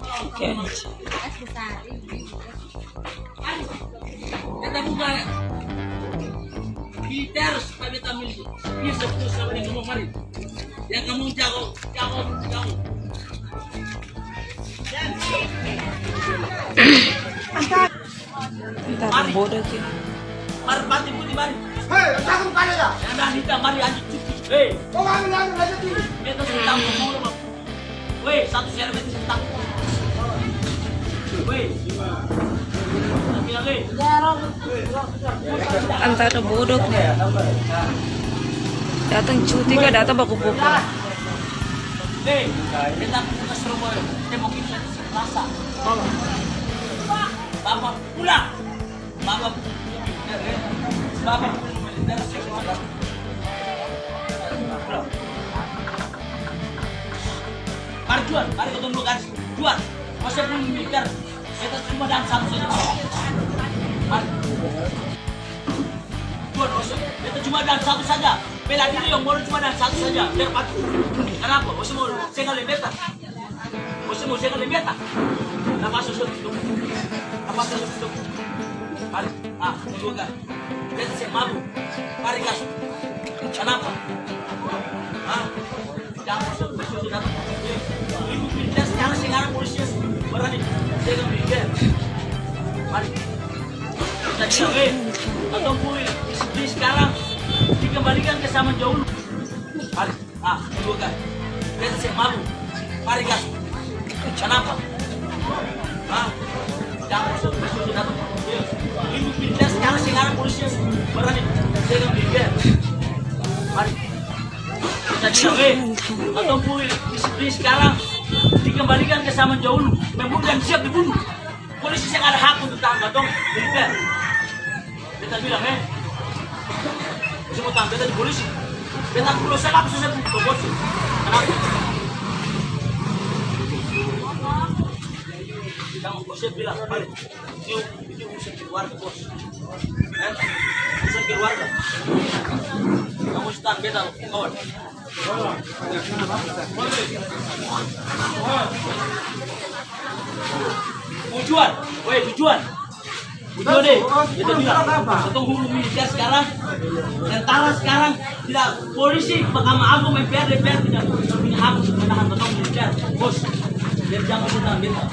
Oke. Kita buka Peter supaya kita bisa terus sama dengan kamu mari. Yang kamu jago. Entar bodoh sih. Mari pati putih mari. Hei, jangan kali ya. Yang dah nikah mari anjing cuci. Hei, Kau ambil aja sini. kita sedang ngomong bang. Weh, satu share betul sedang. Weh. Lagi. Antara bodoh nih. Datang cuti kah datang baku buka. Hei, kita ke Surabaya. Kita mau kita Selasa. Bapak pulang. Bapak militer sekolah. Mari jual, mari ketemu guys. Jual. Masih pun militer. Kita cuma dalam satu saja. Mari. Jual masih. Kita cuma dalam satu saja. Bela diri yang mau cuma dalam satu saja. Biar patuh. Kenapa? Masih mau saya kali beta. Masih mau saya kali beta. Nama susun itu. Apa susun itu? Mari. Tunggu kan. Beta saya mabuk. Mari kas. Kenapa? Jangan susun datang. Ibu militer sekarang polisi berani. Saya militer. Mari. Kita cari. Atau pulih. Di sekarang dikembalikan ke zaman jauh. Mari. Tunggu kan. Beta saya mabuk. Mari kas. Kenapa? Jangan susun datang. Ibu militer sekarang polisi berani. Saya militer. Mari. Kita cari. Atau pulih. Di sekarang dikembalikan ke zaman jauh. Membunuh dan siap dibunuh. Polisi yang ada hak untuk tangga dong. Militer. Beta bilang semua tangga di polisi. Beta perlu saya langsung saya buka bos. Kenapa? Jangan bos saya bilang balik. Itu urusan keluarga bos. Urusan keluarga. Kamu stand beta kawan. Tujuan, woi tujuan. Udah deh, kita bilang. Satu hulu militer sekarang, tentara sekarang, tidak polisi, Mahkamah Agung, MPR, DPR tidak punya hak untuk menahan tentang militer. Bos, biar jangan kita beta.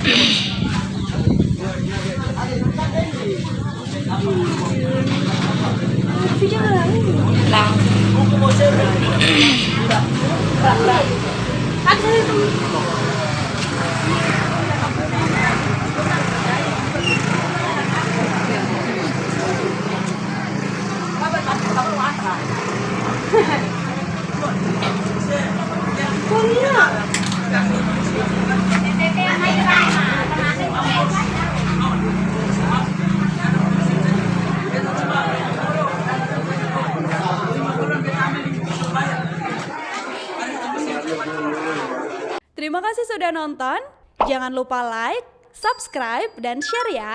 Lang. Buku bos saya. Terima kasih sudah nonton. Jangan lupa like, subscribe, dan share ya.